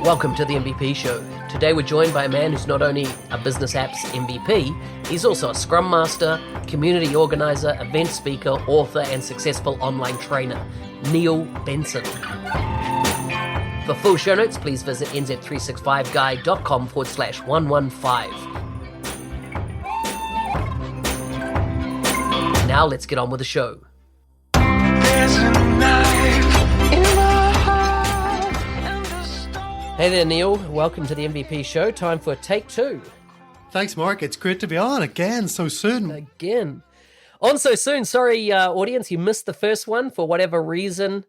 Welcome to the MVP Show. Today we're joined by a man who's not only a business apps MVP, he's also a Scrum Master, community organizer, event speaker, author, and successful online trainer, Neil Benson. For full show notes, please visit nz365guy.com/115. Now let's get on with the show. Hey there, Neil. Welcome to the MVP Show. Time for take two. Thanks, Mark. It's great to be on again so soon. On so soon. Sorry, audience, you missed the first one for whatever reason.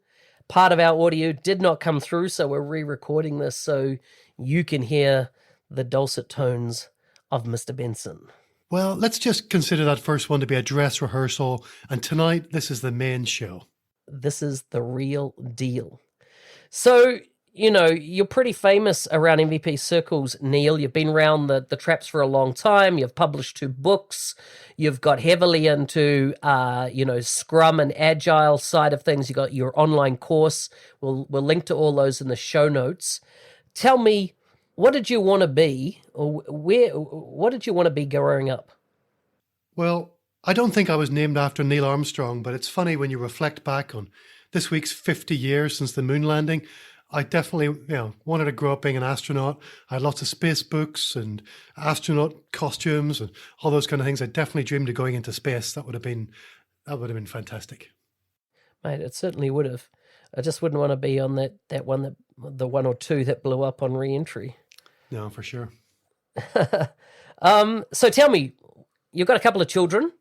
Part of our audio did not come through, so we're re-recording this so you can hear the dulcet tones of Mr. Benson. Well, let's just consider that first one to be a dress rehearsal, and tonight this is the main show. This is the real deal. So, you know, you're pretty famous around MVP circles, Neil. You've been around the traps for a long time. You've published 2 books. You've got heavily into, Scrum and Agile side of things. You got your online course. We'll link to all those in the show notes. Tell me, what did you want to be, or what did you want to be growing up? Well, I don't think I was named after Neil Armstrong, but it's funny when you reflect back on this week's 50 years since the moon landing. I definitely, wanted to grow up being an astronaut. I had lots of space books and astronaut costumes and all those kind of things. I definitely dreamed of going into space. That would have been fantastic. Mate, it certainly would have. I just wouldn't want to be on the one or two that blew up on re-entry. No, for sure. So tell me, you've got a couple of children.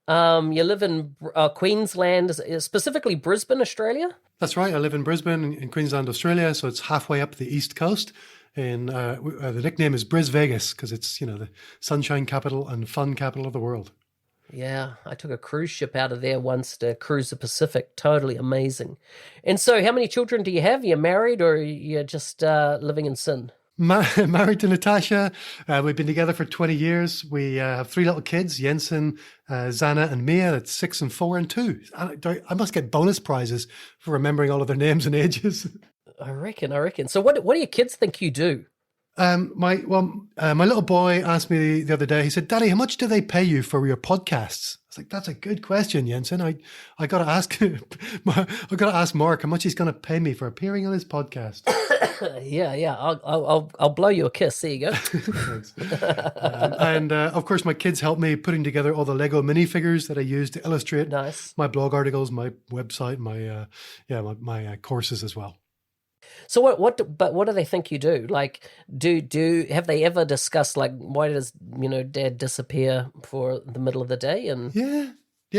You live in Queensland, specifically Brisbane, Australia? That's right. I live in Brisbane in Queensland, Australia. So it's halfway up the east coast. And the nickname is Bris Vegas because it's, the sunshine capital and fun capital of the world. Yeah, I took a cruise ship out of there once to cruise the Pacific. Totally amazing. And so how many children do you have? Are you married or are you just living in sin? Married to Natasha. We've been together for 20 years. We have 3 little kids, Jensen, Zana and Mia. That's 6 and 4 and 2. I must get bonus prizes for remembering all of their names and ages. I reckon. So what do your kids think you do? My little boy asked me the other day, he said, "Daddy, how much do they pay you for your podcasts?" I was like, "That's a good question, Jensen. I got to ask, Mark how much he's going to pay me for appearing on his podcast." Yeah. I'll blow you a kiss. There you go. Thanks. Of course, my kids help me putting together all the Lego minifigures that I use to illustrate my blog articles, my website, my courses as well. So what do they think you do? Like, have they ever discussed, like, why does, Dad disappear for the middle of the day? And yeah,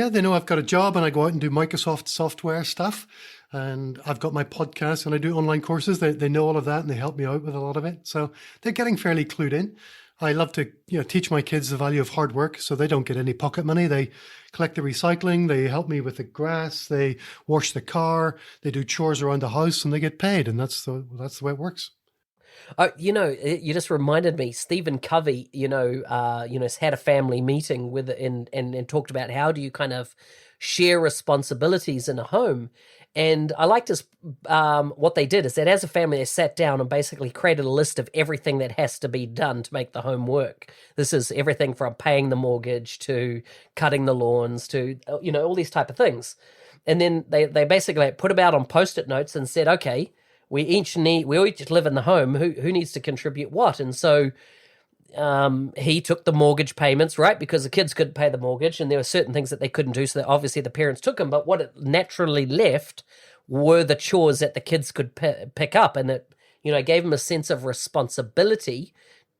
they know I've got a job and I go out and do Microsoft software stuff, and I've got my podcast and I do online courses. They know all of that and they help me out with a lot of it. So they're getting fairly clued in. I love to teach my kids the value of hard work, so they don't get any pocket money. They collect the recycling, they help me with the grass, they wash the car, they do chores around the house, and they get paid, and that's the way it works. You just reminded me. Stephen Covey, has had a family meeting with and talked about how do you kind of share responsibilities in a home. And I liked what they did is that as a family, they sat down and basically created a list of everything that has to be done to make the home work. This is everything from paying the mortgage to cutting the lawns to, all these type of things. And then they basically put them out on Post-it notes and said, okay, we each live in the home. Who needs to contribute what? And so he took the mortgage payments, right? Because the kids couldn't pay the mortgage and there were certain things that they couldn't do. So that obviously the parents took them. But what it naturally left were the chores that the kids could pick up. And it, gave them a sense of responsibility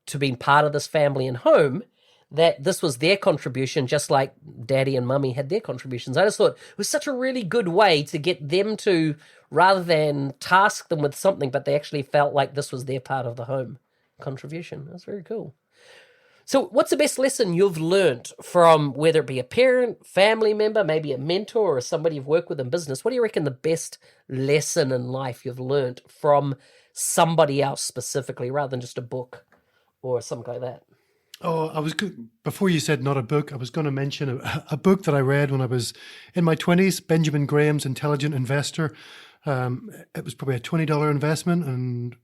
to being part of this family and home, that this was their contribution, just like daddy and mummy had their contributions. I just thought it was such a really good way to get them to, rather than task them with something, but they actually felt like this was their part of the home contribution. That's very cool. So what's the best lesson you've learned from, whether it be a parent, family member, maybe a mentor or somebody you've worked with in business? What do you reckon the best lesson in life you've learned from somebody else specifically, rather than just a book or something like that? Oh, I was good. Before you said not a book, I was going to mention a book that I read when I was in my 20s, Benjamin Graham's Intelligent Investor. It was probably a $20 investment, and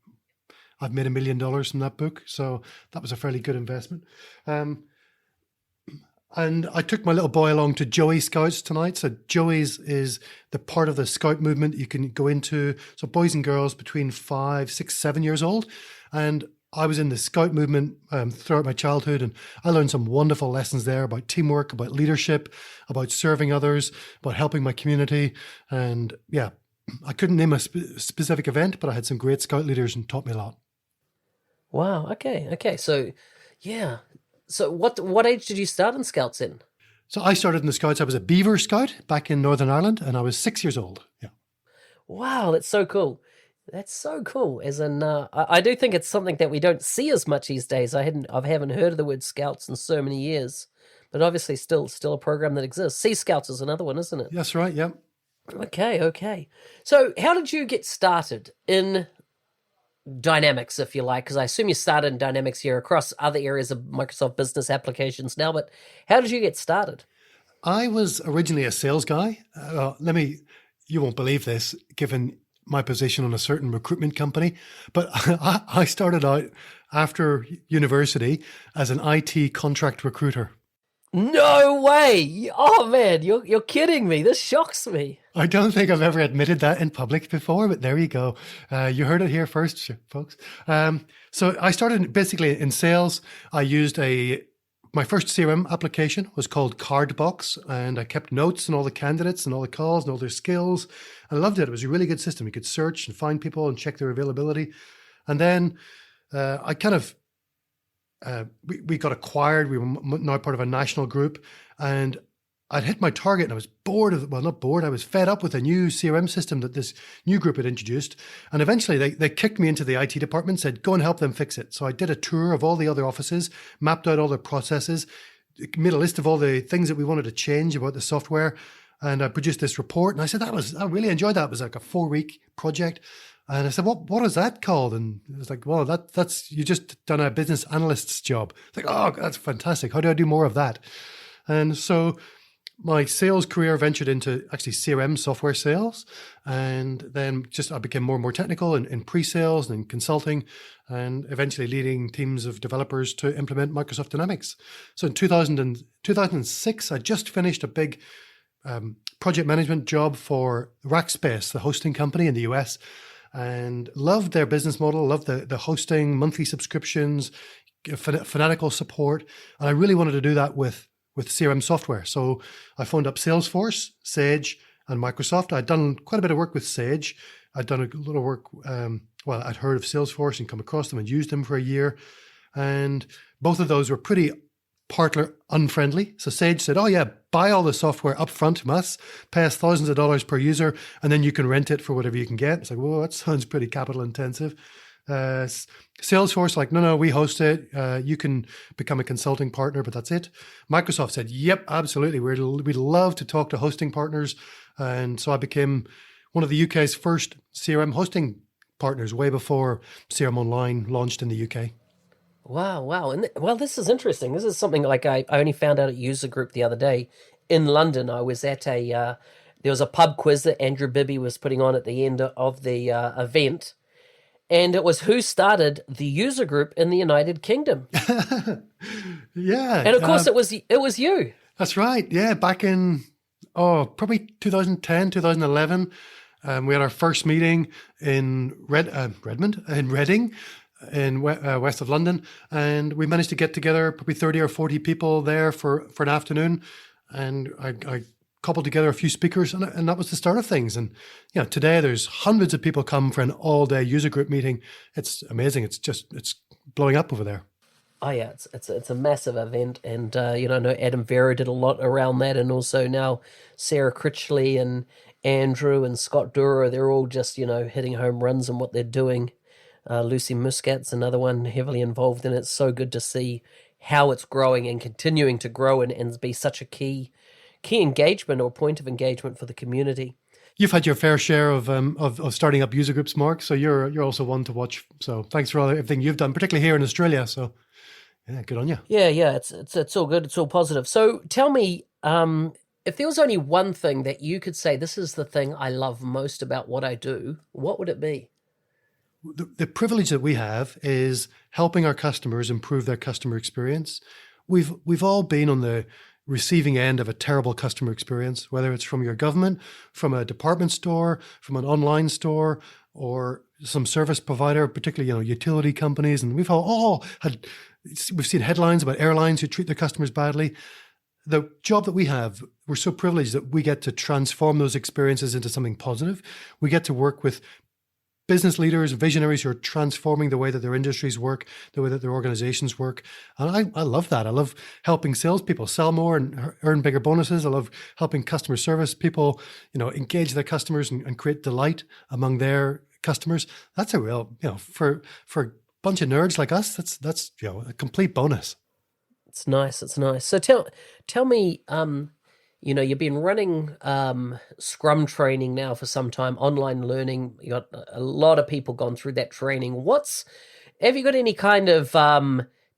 I've made $1 million from that book. So that was a fairly good investment. Um, and I took my little boy along to Joey Scouts tonight. So Joey's is the part of the Scout movement you can go into. So boys and girls between 5, 6, 7 years old. And I was in the Scout movement throughout my childhood, and I learned some wonderful lessons there about teamwork, about leadership, about serving others, about helping my community. And yeah, I couldn't name a specific event, but I had some great Scout leaders and taught me a lot. Wow. Okay. Okay. So, yeah. So, what age did you start in Scouts in? So I started in the Scouts. I was a Beaver Scout back in Northern Ireland, and I was 6 years old. Yeah. Wow, that's so cool. That's so cool. As in, I do think it's something that we don't see as much these days. I haven't heard of the word Scouts in so many years, but obviously, still a program that exists. Sea Scouts is another one, isn't it? That's right. Yeah. Okay. Okay. So, how did you get started in Dynamics, if you like? Because I assume you started in Dynamics here across other areas of Microsoft Business applications now. But how did you get started? I was originally a sales guy. You won't believe this, given my position on a certain recruitment company, but I started out after university as an IT contract recruiter. No way! Oh man, you're kidding me. This shocks me. I don't think I've ever admitted that in public before, but there you go. You heard it here first, folks. So I started basically in sales. I used my first CRM application was called Cardbox, and I kept notes on all the candidates and all the calls and all their skills. I loved it. It was a really good system. You could search and find people and check their availability. And then I kind of we got acquired. We were now part of a national group, and I'd hit my target, and I was bored of, well, not bored, I was fed up with a new CRM system that this new group had introduced. And eventually they kicked me into the IT department, said, go and help them fix it. So I did a tour of all the other offices, mapped out all their processes, made a list of all the things that we wanted to change about the software. And I produced this report, and I said, I really enjoyed that. It was like a 4-week project. And I said, what is that called? And it was like, well, that's, you just done a business analyst's job. It's like, oh, that's fantastic. How do I do more of that? And so my sales career ventured into actually CRM software sales. And then I became more and more technical in pre-sales and in consulting, and eventually leading teams of developers to implement Microsoft Dynamics. So in 2006, I just finished a big project management job for Rackspace, the hosting company in the US, and loved their business model, loved the hosting, monthly subscriptions, fanatical support. And I really wanted to do that with CRM software. So I phoned up Salesforce, Sage, and Microsoft. I'd done quite a bit of work with Sage. I'd done a lot of work, I'd heard of Salesforce and come across them and used them for a year. And both of those were pretty partner unfriendly. So Sage said, oh yeah, buy all the software up front from us, pay us thousands of dollars per user, and then you can rent it for whatever you can get. It's like, whoa, that sounds pretty capital intensive. Salesforce, like, no, we host it. You can become a consulting partner, but that's it. Microsoft said, yep, absolutely. We'd love to talk to hosting partners. And so I became one of the UK's first CRM hosting partners way before CRM Online launched in the UK. Wow. And well, this is interesting. This is something like I only found out at User Group the other day in London. I was at there was a pub quiz that Andrew Bibby was putting on at the end of the event. And it was who started the User Group in the United Kingdom. Yeah. And of course it was you. That's right. Yeah. Back in, probably 2010, 2011. We had our first meeting in Redmond, in Reading, in west of London, and we managed to get together probably 30 or 40 people there for an afternoon, and I cobbled together a few speakers, and that was the start of things. And today there's hundreds of people come for an all-day user group meeting. It's amazing. It's blowing up over there. Oh yeah, it's a massive event, and I know Adam Vera did a lot around that, and also now Sarah Critchley and Andrew and Scott Dura, they're all just hitting home runs in what they're doing. Lucy Muscat's another one heavily involved in it. It's so good to see how it's growing and continuing to grow and be such a key engagement or point of engagement for the community. You've had your fair share of starting up user groups, Mark. So you're also one to watch. So thanks for everything you've done, particularly here in Australia. So yeah, good on you. Yeah, it's all good. It's all positive. So tell me, if there was only one thing that you could say, this is the thing I love most about what I do, what would it be? the privilege that we have is helping our customers improve their customer experience. We've all been on the receiving end of a terrible customer experience, whether it's from your government, from a department store, from an online store, or some service provider, particularly utility companies. And we've seen headlines about airlines who treat their customers badly. The job that we have, we're so privileged that we get to transform those experiences into something positive. We get to work with business leaders, visionaries who are transforming the way that their industries work, the way that their organizations work. And I love that. I love helping salespeople sell more and earn bigger bonuses. I love helping customer service people, engage their customers and create delight among their customers. That's a real, for a bunch of nerds like us, that's a complete bonus. It's nice. It's nice. So tell me, you've been running Scrum training now for some time, online learning. You got a lot of people gone through that training. Have you got any kind of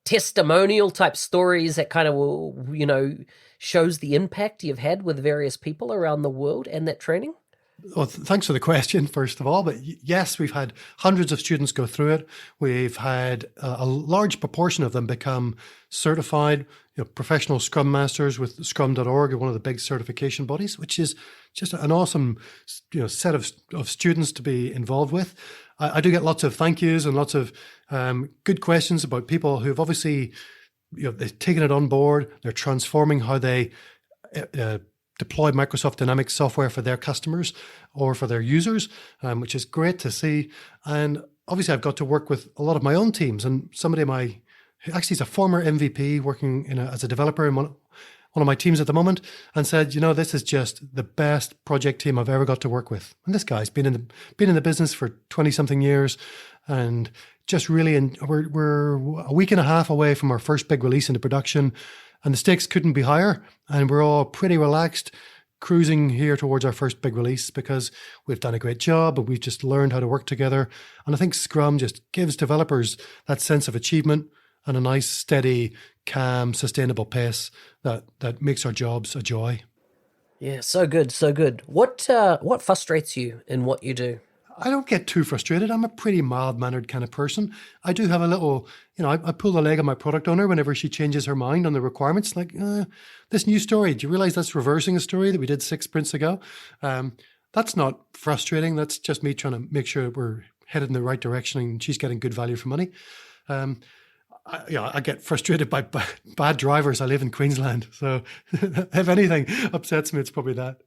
testimonial type stories that kind of will, shows the impact you've had with various people around the world and that training? Well, thanks for the question, first of all. But yes, we've had hundreds of students go through it. We've had a large proportion of them become certified, professional Scrum Masters with Scrum.org, one of the big certification bodies, which is just an awesome, set of students to be involved with. I do get lots of thank yous and lots of good questions about people who've obviously, they've taken it on board. They're transforming how they deploy Microsoft Dynamics software for their customers or for their users, which is great to see. And obviously I've got to work with a lot of my own teams, and actually he's a former MVP working as a developer in one of my teams at the moment, and said, this is just the best project team I've ever got to work with. And this guy's been in the business for 20 something years, and just really, we're a week and a half away from our first big release into production. And the stakes couldn't be higher. And we're all pretty relaxed, cruising here towards our first big release because we've done a great job and we've just learned how to work together. And I think Scrum just gives developers that sense of achievement and a nice, steady, calm, sustainable pace that makes our jobs a joy. Yeah, so good, so good. What frustrates you in what you do? I don't get too frustrated. I'm a pretty mild-mannered kind of person. I do have a little, I pull the leg of my product owner whenever she changes her mind on the requirements. Like, this new story, do you realize that's reversing a story that we did 6 sprints ago? That's not frustrating. That's just me trying to make sure we're headed in the right direction and she's getting good value for money. I get frustrated by bad drivers. I live in Queensland. So if anything upsets me, it's probably that.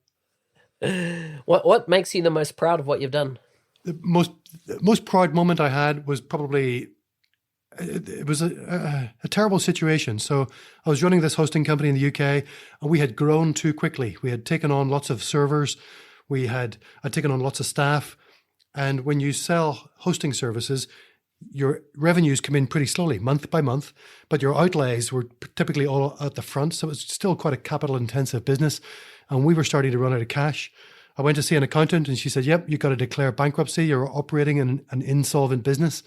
What makes you the most proud of what you've done? The most proud moment I had was probably, it was a terrible situation. So I was running this hosting company in the UK, and we had grown too quickly. We had taken on lots of servers. I'd taken on lots of staff. And when you sell hosting services, your revenues come in pretty slowly, month by month, but your outlays were typically all at the front. So it was still quite a capital intensive business. And we were starting to run out of cash. I went to see an accountant and she said, yep, you've got to declare bankruptcy. You're operating in an insolvent business.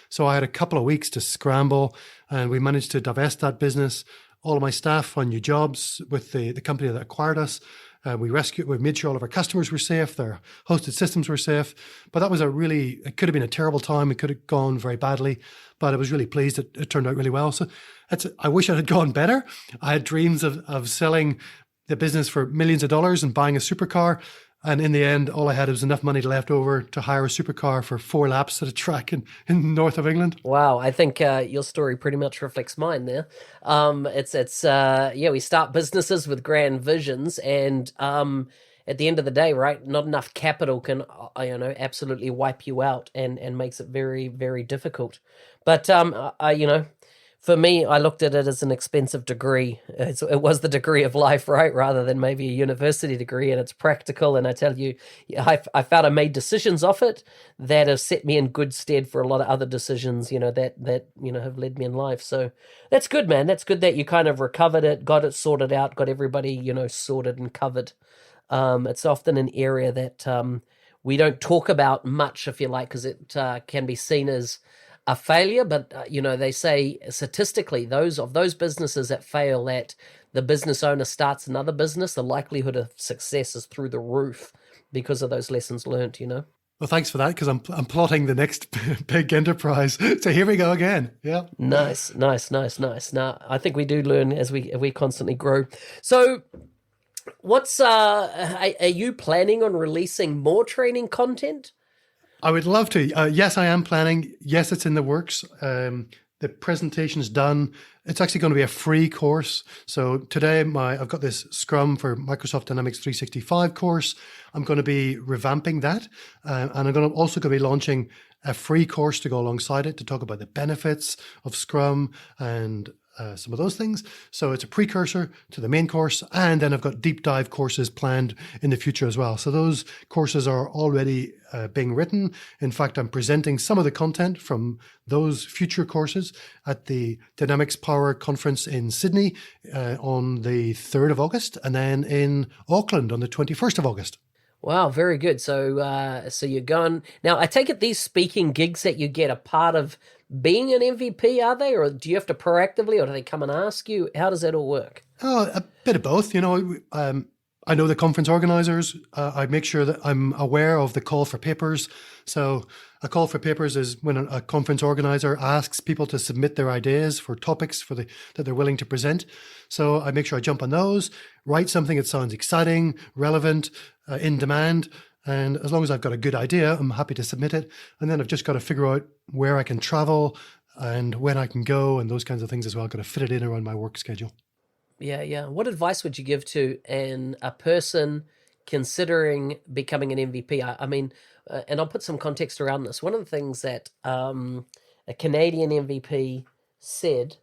So I had a couple of weeks to scramble, and we managed to divest that business. All of my staff found new jobs with the company that acquired us. We made sure all of our customers were safe. Their hosted systems were safe. But that was it could have been a terrible time. It could have gone very badly, but I was really pleased it turned out really well. So I wish it had gone better. I had dreams of selling the business for millions of dollars and buying a supercar. And in the end, all I had was enough money left over to hire a supercar for 4 laps at a track in north of England. Wow, I think your story pretty much reflects mine there. We start businesses with grand visions, and at the end of the day, right, not enough capital can absolutely wipe you out and makes it very, very difficult. But for me, I looked at it as an expensive degree. It was the degree of life, right? Rather than maybe a university degree, and it's practical. And I tell you, I found I made decisions off it that have set me in good stead for a lot of other decisions, that have led me in life. So that's good, man. That's good that you kind of recovered it, got it sorted out, got everybody, sorted and covered. It's often an area that we don't talk about much, if you like, because it can be seen as a failure, but they say statistically those businesses that fail, that the business owner starts another business, the likelihood of success is through the roof because of those lessons learned. Well, thanks for that because I'm plotting the next big enterprise. So here we go again. Yeah. Nice, nice, nice, nice. Now, I think we do learn as we constantly grow. So, what's are you planning on releasing more training content? I would love to. Yes, I am planning. Yes, it's in the works. The presentation's done. It's actually going to be a free course. So today, I've got this Scrum for Microsoft Dynamics 365 course. I'm going to be revamping that, and I'm also going to be launching a free course to go alongside it to talk about the benefits of Scrum and some of those things. So it's a precursor to the main course. And then I've got deep dive courses planned in the future as well. So those courses are already being written. In fact, I'm presenting some of the content from those future courses at the Dynamics Power Conference in Sydney on the 3rd of August, and then in Auckland on the 21st of August. Wow, very good. So you're going now. I take it these speaking gigs that you get are part of being an MVP, are they, or do you have to proactively, or do they come and ask you? How does that all work? Oh, a bit of both. I know the conference organizers. I make sure that I'm aware of the call for papers. So a call for papers is when a conference organizer asks people to submit their ideas for topics that they're willing to present. So I make sure I jump on those, write something that sounds exciting, relevant, in demand. And as long as I've got a good idea, I'm happy to submit it. And then I've just got to figure out where I can travel and when I can go and those kinds of things as well. I've got to fit it in around my work schedule. Yeah, yeah. What advice would you give to a person considering becoming an MVP? I mean, and I'll put some context around this. One of the things that a Canadian MVP said,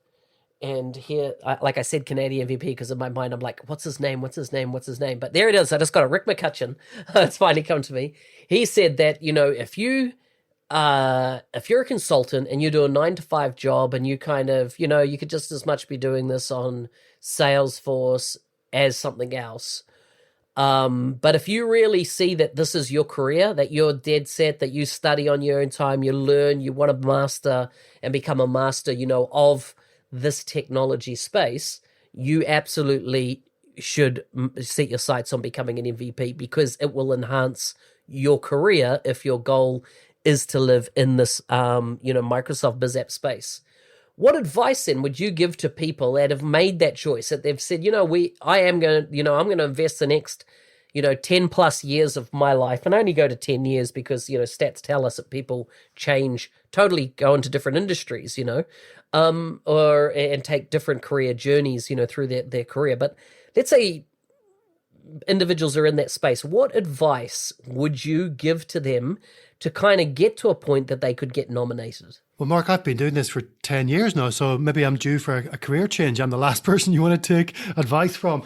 and here, like I said, Canadian MVP, because in my mind I'm like, what's his name? What's his name? What's his name? But there it is. I just got a Rick McCutcheon. It's finally come to me. He said that, if you're a consultant and you do a 9 to 5 job and you kind of, you could just as much be doing this on Salesforce as something else. But if you really see that this is your career, that you're dead set, that you study on your own time, you learn, you want to master and become a master, of this technology space, you absolutely should set your sights on becoming an MVP because it will enhance your career if your goal is to live in this, Microsoft BizApp space. What advice then would you give to people that have made that choice, that they've said, I'm going to invest the next, 10 plus years of my life, and I only go to 10 years because, stats tell us that people totally go into different industries, and take different career journeys, through their career. But let's say individuals are in that space. What advice would you give to them to kind of get to a point that they could get nominated? Well, Mark, I've been doing this for 10 years now, so maybe I'm due for a career change. I'm the last person you want to take advice from.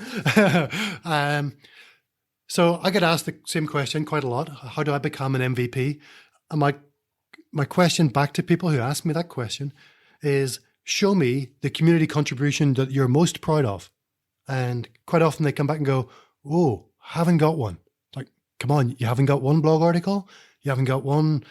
So I get asked the same question quite a lot. How do I become an MVP? And my question back to people who ask me that question is, show me the community contribution that you're most proud of. And quite often they come back and go, oh, haven't got one. Like, come on, you haven't got one blog article? You haven't got one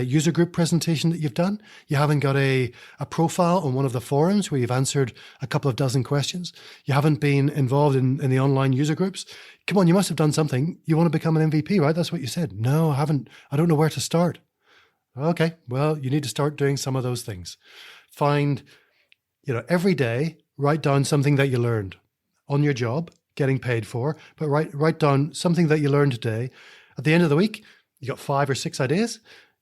user group presentation that you've done? You haven't got a profile on one of the forums where you've answered a couple of dozen questions? You haven't been involved in the online user groups? Come on, you must have done something. You want to become an MVP, right? That's what you said. No, I haven't. I don't know where to start. Okay, well, you need to start doing some of those things. Find, every day, write down something that you learned on your job, getting paid for, but write down something that you learned today. At the end of the week, you got 5 or 6 ideas.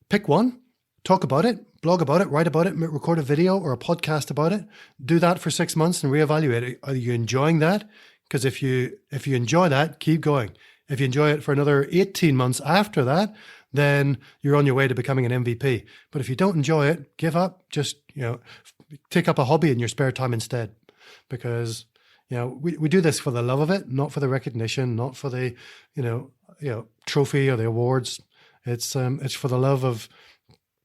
Pick one, talk about it, blog about it, write about it, record a video or a podcast about it. Do that for 6 months and reevaluate it. Are you enjoying that? Because if you enjoy that, keep going. If you enjoy it for another 18 months after that, then you're on your way to becoming an MVP. But if you don't enjoy it, give up. Just, take up a hobby in your spare time instead. Because, we do this for the love of it, not for the recognition, not for the, trophy or the awards. It's for the love of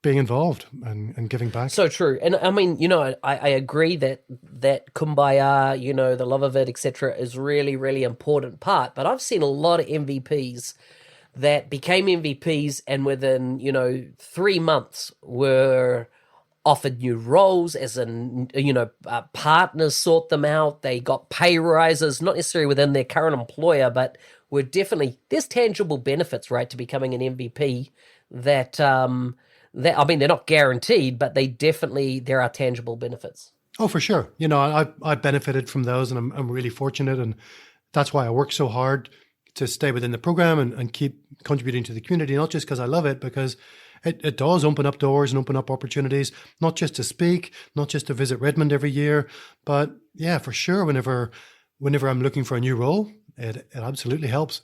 being involved and giving back. So true. And I mean, I agree that kumbaya, the love of it, etc., is really, really important part. But I've seen a lot of MVPs that became MVPs and within, 3 months were offered new roles, as in, partners sought them out. They got pay rises, not necessarily within their current employer, but were definitely, there's tangible benefits, right, to becoming an MVP that, I mean, they're not guaranteed, but there are tangible benefits. Oh, for sure. I benefited from those, and I'm really fortunate, and that's why I work so hard to stay within the program and keep contributing to the community, not just because I love it, because it does open up doors and open up opportunities, not just to speak, not just to visit Redmond every year, but yeah, for sure, whenever I'm looking for a new role, it absolutely helps.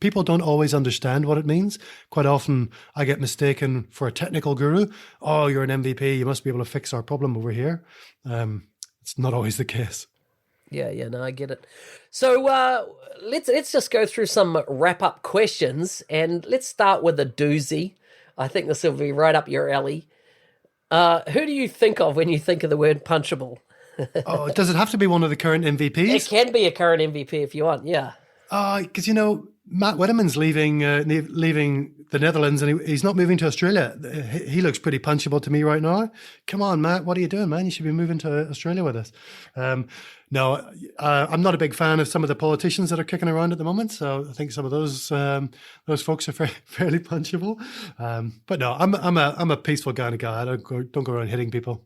People don't always understand what it means. Quite often I get mistaken for a technical guru. Oh, you're an MVP. You must be able to fix our problem over here. It's not always the case. Yeah, no, I get it. So let's just go through some wrap-up questions, and let's start with a doozy. I think this will be right up your alley. Who do you think of when you think of the word punchable? Oh, does it have to be one of the current MVPs? It can be a current MVP if you want, yeah. Because, Matt Wedderman's leaving the Netherlands, and he's not moving to Australia. He looks pretty punchable to me right now. Come on, Matt, what are you doing, man? You should be moving to Australia with us. No, I'm not a big fan of some of the politicians that are kicking around at the moment. So I think some of those folks are fairly punchable. But no, I'm a peaceful kind of guy. I don't go around hitting people.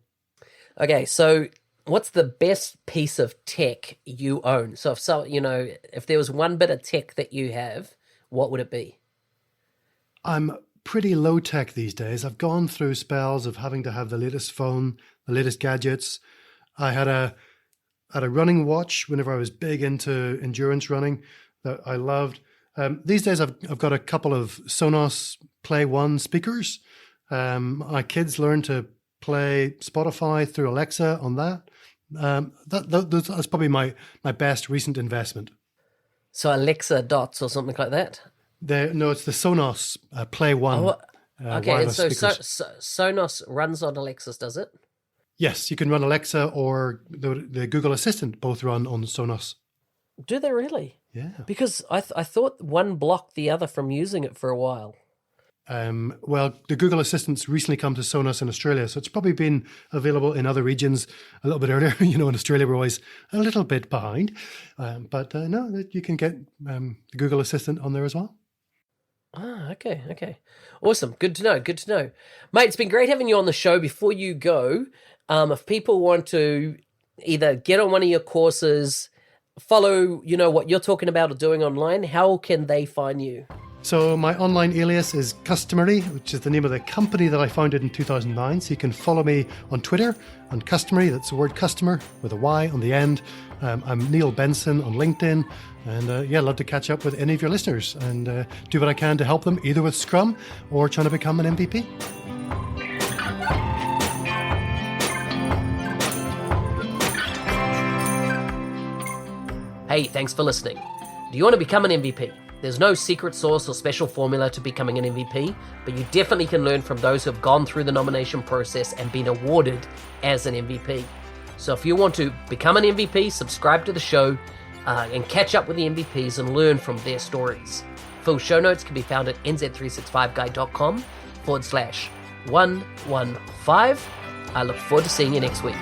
Okay, so what's the best piece of tech you own? So if there was one bit of tech that you have, what would it be? I'm pretty low tech these days. I've gone through spells of having to have the latest phone, the latest gadgets. I had a running watch whenever I was big into endurance running that I loved. These days I've got a couple of Sonos Play One speakers. My kids learn to play Spotify through Alexa on that. That's probably my best recent investment. So Alexa Dots or something like that? No, it's the Sonos Play One. Oh, okay, and so speakers. Sonos runs on Alexas, does it? Yes, you can run Alexa or the Google Assistant, both run on Sonos. Do they really? Yeah. Because I thought one blocked the other from using it for a while. Well, the Google Assistant's recently come to Sonos in Australia, so it's probably been available in other regions a little bit earlier. In Australia, we're always a little bit behind. But no, you can get the Google Assistant on there as well. Ah, okay. Awesome. Good to know. Mate, it's been great having you on the show. Before you go, if people want to either get on one of your courses, follow, what you're talking about or doing online, how can they find you? So my online alias is Customary, which is the name of the company that I founded in 2009. So you can follow me on Twitter on Customary. That's the word customer with a Y on the end. I'm Neil Benson on LinkedIn. And I'd love to catch up with any of your listeners and do what I can to help them either with Scrum or trying to become an MVP. Hey, thanks for listening. Do you want to become an MVP? There's no secret sauce or special formula to becoming an MVP, but you definitely can learn from those who have gone through the nomination process and been awarded as an MVP. So if you want to become an MVP, subscribe to the show and catch up with the MVPs and learn from their stories. Full show notes can be found at nz365guy.com/115. I look forward to seeing you next week.